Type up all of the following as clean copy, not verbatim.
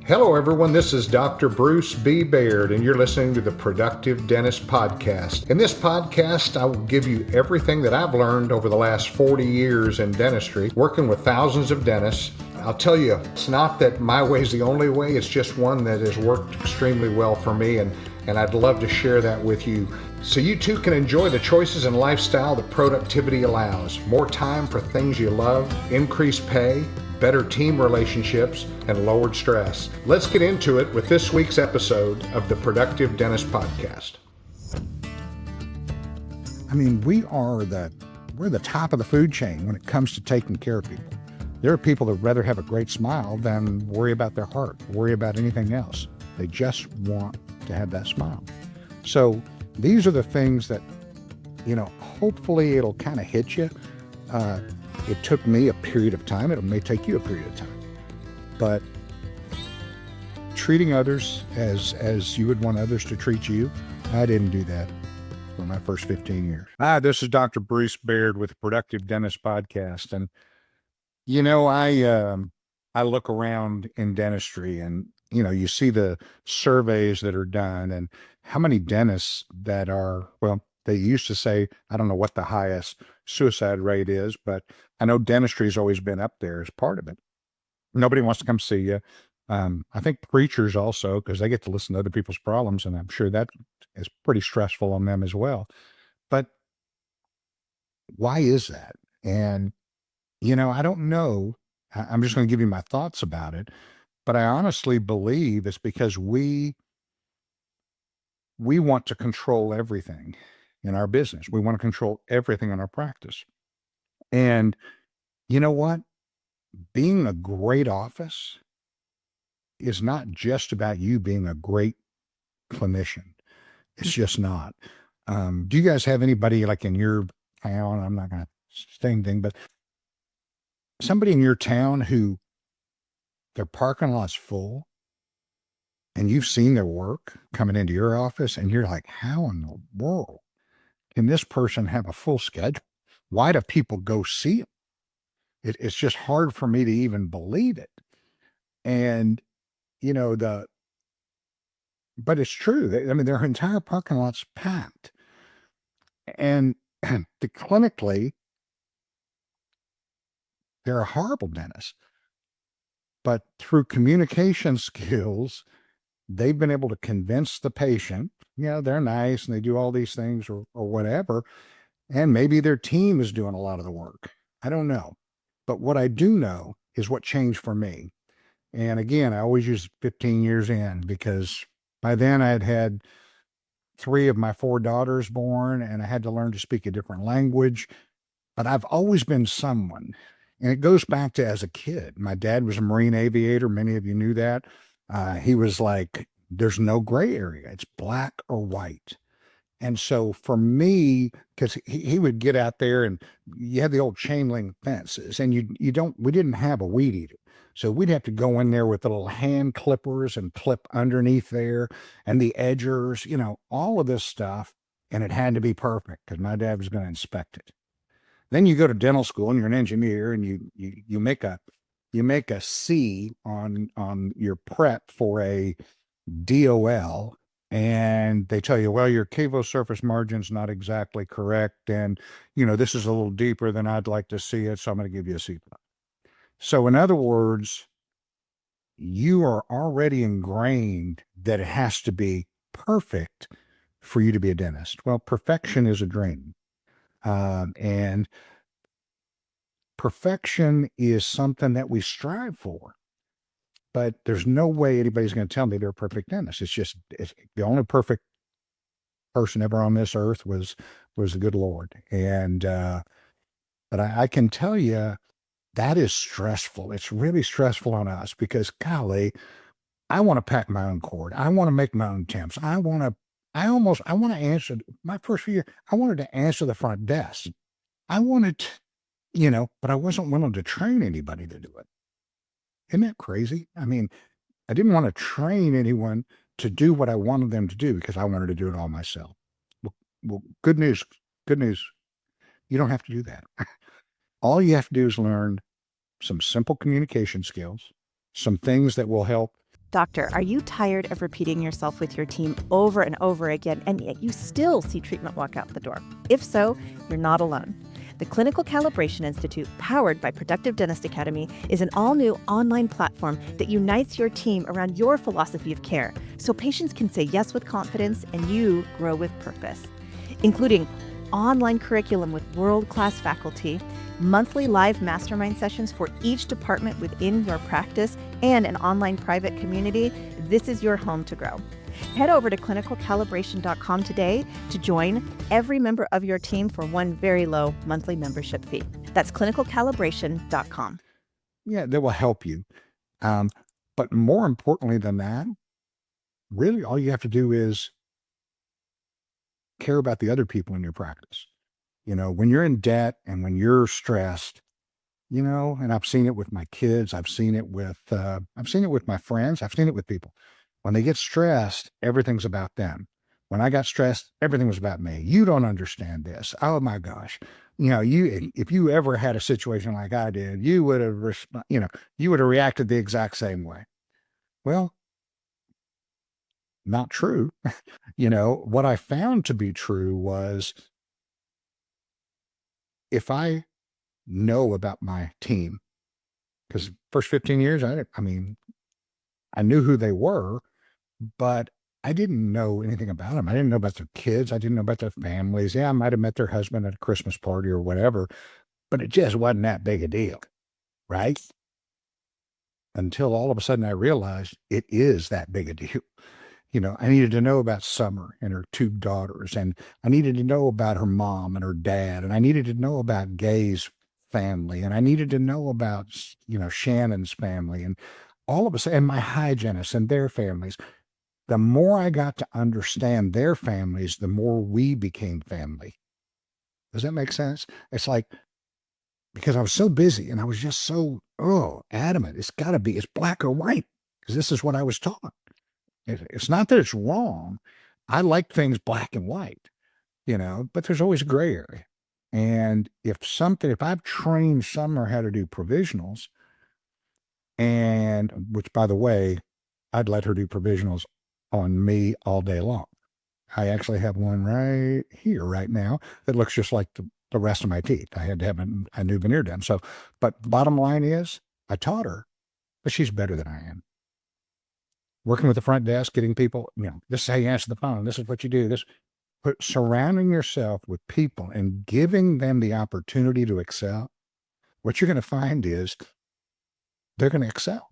Hello, everyone. This is Dr. Bruce B. Baird, and you're listening to the Productive Dentist Podcast. In this podcast, I will give you everything that I've learned over the last 40 years in dentistry, working with thousands of dentists. I'll tell you, it's not that my way is the only way, it's just one that has worked extremely well for me, and I'd love to share that with you so you too can enjoy the choices and lifestyle that productivity allows. More time for things you love, increased pay, better team relationships, and lowered stress. Let's get into it with this week's episode of the Productive Dentist Podcast. I mean, we're the top of the food chain when it comes to taking care of people. There are people that rather have a great smile than worry about their heart, worry about anything else. They just want to have that smile. So these are the things that, hopefully it'll kind of hit you. It took me a period of time. It may take you a period of time. But treating others as you would want others to treat you, I didn't do that for my first 15 years. This is Dr. Bruce Baird with the Productive Dentist Podcast. And, I look around in dentistry and, you see the surveys that are done and how many dentists that are, they used to say, I don't know what the highest suicide rate is, but I know dentistry has always been up there as part of it. Nobody wants to come see you. I think preachers also, because they get to listen to other people's problems, and I'm sure that is pretty stressful on them as well. But why is that? And, I don't know. I'm just going to give you my thoughts about it. But I honestly believe it's because we want to control everything in our business. We want to control everything in our practice. And you know what? Being a great office is not just about you being a great clinician. It's just not. Do you guys have anybody like in your town? I'm not going to say anything, but somebody in your town who their parking lot's full and you've seen their work coming into your office and you're like, how in the world can this person have a full schedule? Why do people go see them? It's just hard for me to even believe it. And, but it's true. Their entire parking lot's packed. And clinically, they're a horrible dentist. But through communication skills, they've been able to convince the patient, they're nice and they do all these things or whatever. And maybe their team is doing a lot of the work. I don't know. But what I do know is what changed for me. And again, I always use 15 years in because by then I had had 3 of my 4 daughters born and I had to learn to speak a different language. But I've always been someone, and it goes back to as a kid. My dad was a Marine aviator. Many of you knew that. He was like, there's no gray area. It's black or white. And so for me, because he would get out there and you had the old chain link fences and we didn't have a weed eater. So we'd have to go in there with the little hand clippers and clip underneath there and the edgers, all of this stuff. And it had to be perfect because my dad was going to inspect it. Then you go to dental school and you're an engineer and you make a C on your prep for a DOL. And they tell you, well, your cavo surface margin's not exactly correct. And, this is a little deeper than I'd like to see it. So I'm going to give you a C+. So in other words, you are already ingrained that it has to be perfect for you to be a dentist. Well, perfection is a dream. And perfection is something that we strive for. But there's no way anybody's going to tell me they're a perfect dentist. It's the only perfect person ever on this earth was the good Lord. And, but I can tell you that is stressful. It's really stressful on us because golly, I want to pack my own cord. I want to make my own temps. I want to answer my first few years. I wanted to answer the front desk. I wanted, but I wasn't willing to train anybody to do it. Isn't that crazy? I didn't want to train anyone to do what I wanted them to do because I wanted to do it all myself. Well, good news. You don't have to do that. All you have to do is learn some simple communication skills, some things that will help Doctor, are you tired of repeating yourself with your team over and over again, and yet you still see treatment walk out the door? If so, you're not alone. The Clinical Calibration Institute, powered by Productive Dentist Academy, is an all-new online platform that unites your team around your philosophy of care, so patients can say yes with confidence and you grow with purpose. Including online curriculum with world-class faculty, monthly live mastermind sessions for each department within your practice, and an online private community, this is your home to grow. Head over to clinicalcalibration.com today to join every member of your team for one very low monthly membership fee. That's clinicalcalibration.com. Yeah, that will help you. But more importantly than that, really all you have to do is care about the other people in your practice. When you're in debt and when you're stressed, and I've seen it with my kids, I've seen it with my friends, I've seen it with people. When they get stressed, everything's about them. When I got stressed, everything was about me. You don't understand this. Oh my gosh. If you ever had a situation like I did, you would have, you would have reacted the exact same way. Well, not true. What I found to be true was if I know about my team, because first 15 years, I knew who they were, but I didn't know anything about them. I didn't know about their kids. I didn't know about their families. Yeah, I might have met their husband at a Christmas party or whatever, but it just wasn't that big a deal, right? Until all of a sudden I realized it is that big a deal. I needed to know about Summer and her two daughters, and I needed to know about her mom and her dad, and I needed to know about Gay's family, and I needed to know about, Shannon's family, and all of us, and my hygienists and their families. The more I got to understand their families, the more we became family. Does that make sense? It's like, because I was so busy and I was just so, adamant. It's black or white, because this is what I was taught. It's not that it's wrong. I like things black and white, but there's always a gray area. And if I've trained Summer how to do provisionals, and which, by the way, I'd let her do provisionals on me all day long. I actually have one right here, right now, that looks just like the rest of my teeth. I had to have a new veneer done. So, but bottom line is, I taught her, but she's better than I am. Working with the front desk, getting people, this is how you answer the phone. This is what you do. Surrounding yourself with people and giving them the opportunity to excel. What you're going to find is they're going to excel.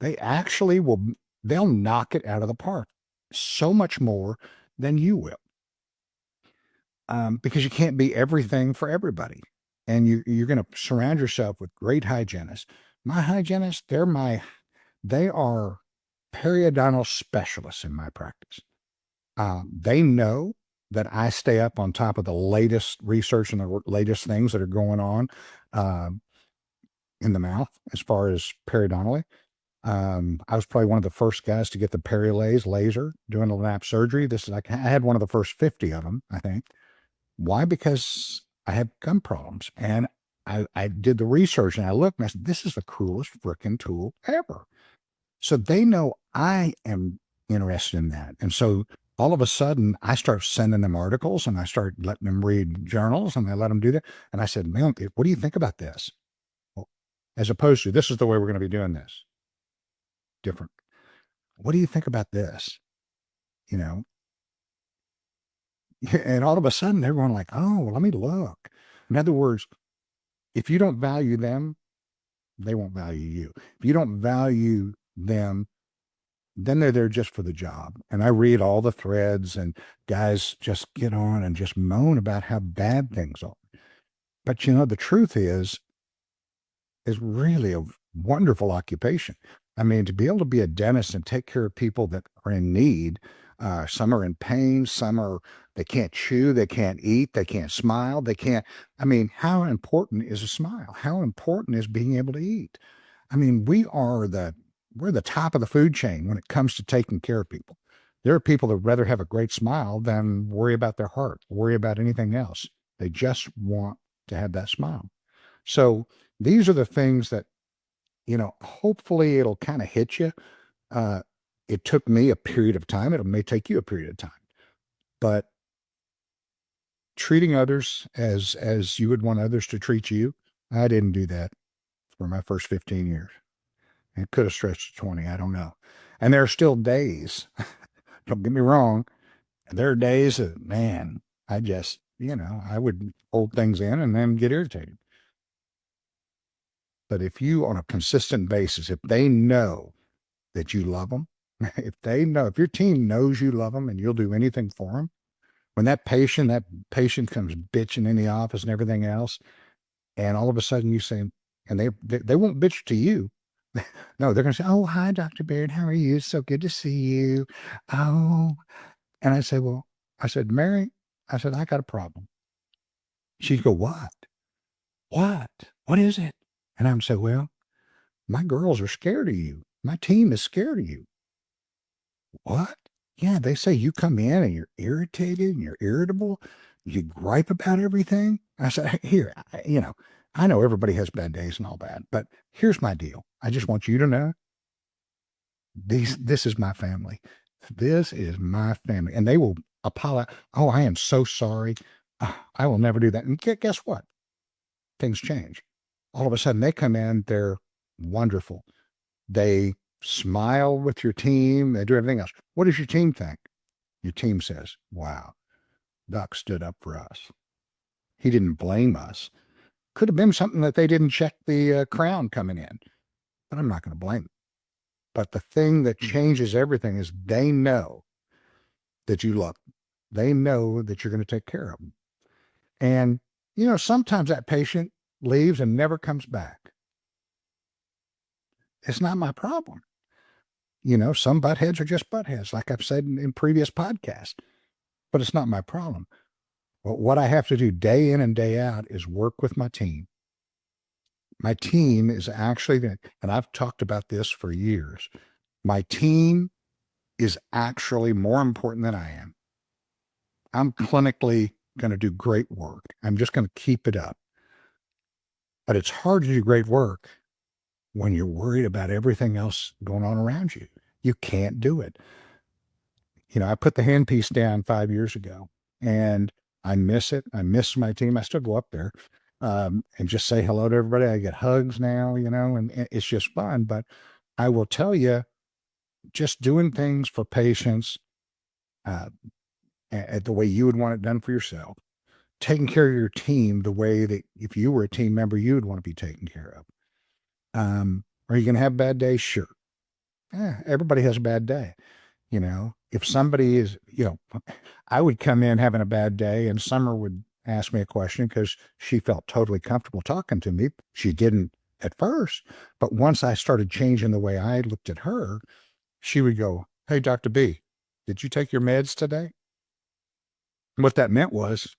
They actually will. They'll knock it out of the park so much more than you will. Because you can't be everything for everybody. And you're going to surround yourself with great hygienists. My hygienists, they are periodontal specialists in my practice. They know that I stay up on top of the latest research and the latest things that are going on in the mouth as far as periodontally. I was probably one of the first guys to get the perilase laser doing the lap surgery. I had one of the first 50 of them, I think. Why? Because I have gum problems, and I did the research and I looked and I said, this is the coolest freaking tool ever. So they know I am interested in that. And so all of a sudden I start sending them articles and I start letting them read journals and I let them do that. And I said, man, what do you think about this? Well, as opposed to, this is the way we're going to be doing this. Different. What do you think about this? And all of a sudden they're going like, oh, well, let me look. In other words, if you don't value them, they won't value you. If you don't value them, then they're there just for the job. And I read all the threads and guys just get on and just moan about how bad things are. But the truth is really a wonderful occupation. I mean, to be able to be a dentist and take care of people that are in need, some are in pain, they can't chew, they can't eat, they can't smile, how important is a smile? How important is being able to eat? I mean, we're the top of the food chain when it comes to taking care of people. There are people that would rather have a great smile than worry about their heart, worry about anything else. They just want to have that smile. So these are the things that, hopefully it'll kind of hit you. It took me a period of time. It may take you a period of time, but treating others as you would want others to treat you, I didn't do that for my first 15 years. It could have stretched to 20. I don't know. And there are still days, don't get me wrong. There are days that, man, I just, I would hold things in and then get irritated. But if you, on a consistent basis, if they know that you love them, if your team knows you love them and you'll do anything for them, when that patient comes bitching in the office and everything else, and all of a sudden you say, and they won't bitch to you. No, they're going to say, "Oh, hi, Dr. Baird. How are you? So good to see you." Oh, and I said, "Mary," I said, "I got a problem." She'd go, "What? What? What is it?" And I would say, "Well, my girls are scared of you. My team is scared of you." "What?" "Yeah, they say you come in and you're irritated and you're irritable. You gripe about everything." I said, "Here, I know everybody has bad days and all that, but here's my deal. I just want you to know this is my family. This is my family." And they will apologize. "Oh, I am so sorry. I will never do that." And guess what? Things change. All of a sudden they come in, they're wonderful. They smile with your team. They do everything else. What does your team think? Your team says, "Wow, Doc stood up for us. He didn't blame us." Could have been something that they didn't check the crown coming in, but I'm not going to blame them. But the thing that changes everything is they know that you love them. They know that you're going to take care of them. And, sometimes that patient leaves and never comes back. It's not my problem. Some butt heads are just butt heads, like I've said in previous podcasts, but it's not my problem. Well, what I have to do day in and day out is work with my team. My team is actually, and I've talked about this for years, my team is actually more important than I am. I'm clinically going to do great work. I'm just going to keep it up. But it's hard to do great work when you're worried about everything else going on around you. You can't do it. I put the handpiece down 5 years ago and I miss it. I miss my team. I still go up there and just say hello to everybody. I get hugs now, and it's just fun. But I will tell you, just doing things for patients the way you would want it done for yourself, taking care of your team the way that if you were a team member, you would want to be taken care of. Are you going to have bad days? Sure. Everybody has a bad day. If somebody is, I would come in having a bad day and Summer would ask me a question because she felt totally comfortable talking to me. She didn't at first, but once I started changing the way I looked at her, she would go, "Hey, Dr. B, did you take your meds today?" What that meant was,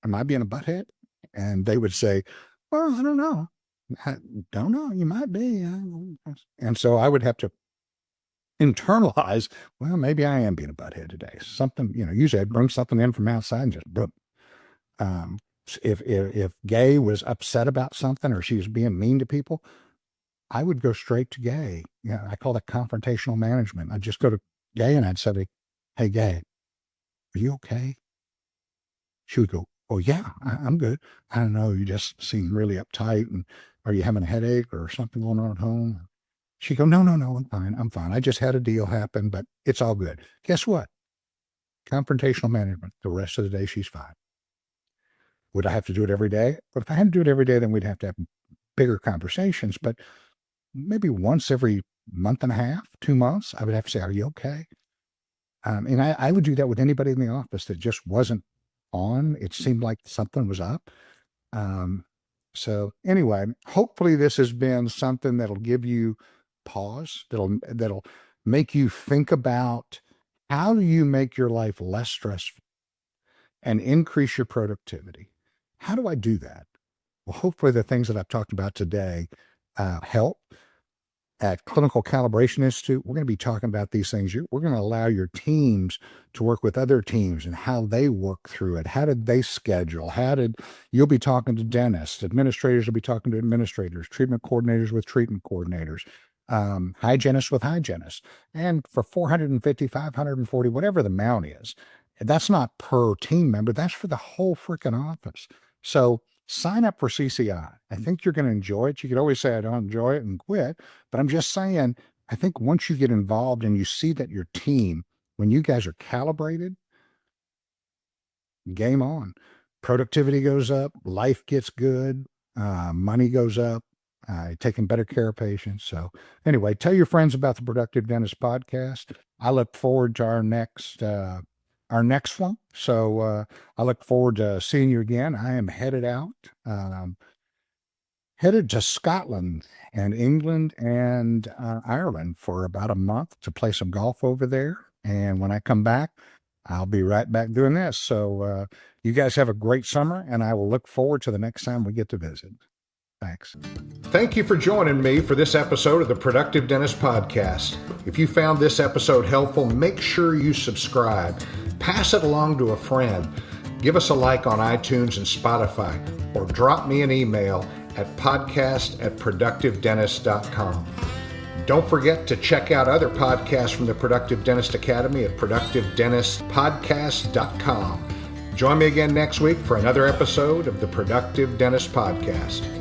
"Am I being a butthead?" And they would say, "Well, I don't know. I don't know. You might be." And so I would have to internalize, well, maybe I am being a butthead today. Something, usually I'd bring something in from outside and just, boom. If Gay was upset about something or she was being mean to people, I would go straight to Gay. I call that confrontational management. I'd just go to Gay and I'd say, "Hey, Gay, are you okay?" She would go, "Oh, yeah, I'm good. I don't know. You just seem really uptight. And are you having a headache or something going on at home?" She'd go, "No, I'm fine. I'm fine. I just had a deal happen, but it's all good." Guess what? Confrontational management. The rest of the day, she's fine. Would I have to do it every day? But if I had to do it every day, then we'd have to have bigger conversations. But maybe once every month and a half, 2 months, I would have to say, "Are you okay?" And I would do that with anybody in the office that just wasn't on. It seemed like something was up. So anyway, hopefully this has been something that'll give you pause, that'll make you think about how do you make your life less stressful and increase your productivity. How do I do that? Well, hopefully the things that I've talked about today help. At Clinical Calibration Institute, we're going to be talking about these things. We're going to allow your teams to work with other teams and how they work through it. How did they schedule? You'll be talking to dentists, administrators will be talking to administrators, treatment coordinators with treatment coordinators. hygienist with hygienist. And for $450, $540, whatever the amount is, that's not per team member. That's for the whole freaking office. So sign up for CCI. I think you're going to enjoy it. You could always say, I don't enjoy it and quit. But I'm just saying, I think once you get involved and you see that your team, when you guys are calibrated, game on. Productivity goes up, life gets good, money goes up, taking better care of patients. So anyway, tell your friends about the Productive Dentist podcast. I look forward to our next one. So I look forward to seeing you again. I am headed out, headed to Scotland and England and Ireland for about a month to play some golf over there. And when I come back, I'll be right back doing this. So you guys have a great summer, and I will look forward to the next time we get to visit. Thanks. Thank you for joining me for this episode of the Productive Dentist Podcast. If you found this episode helpful, make sure you subscribe. Pass it along to a friend. Give us a like on iTunes and Spotify, or drop me an email at podcast@productivedentist.com. Don't forget to check out other podcasts from the Productive Dentist Academy at productivedentistpodcast.com. Join me again next week for another episode of the Productive Dentist Podcast.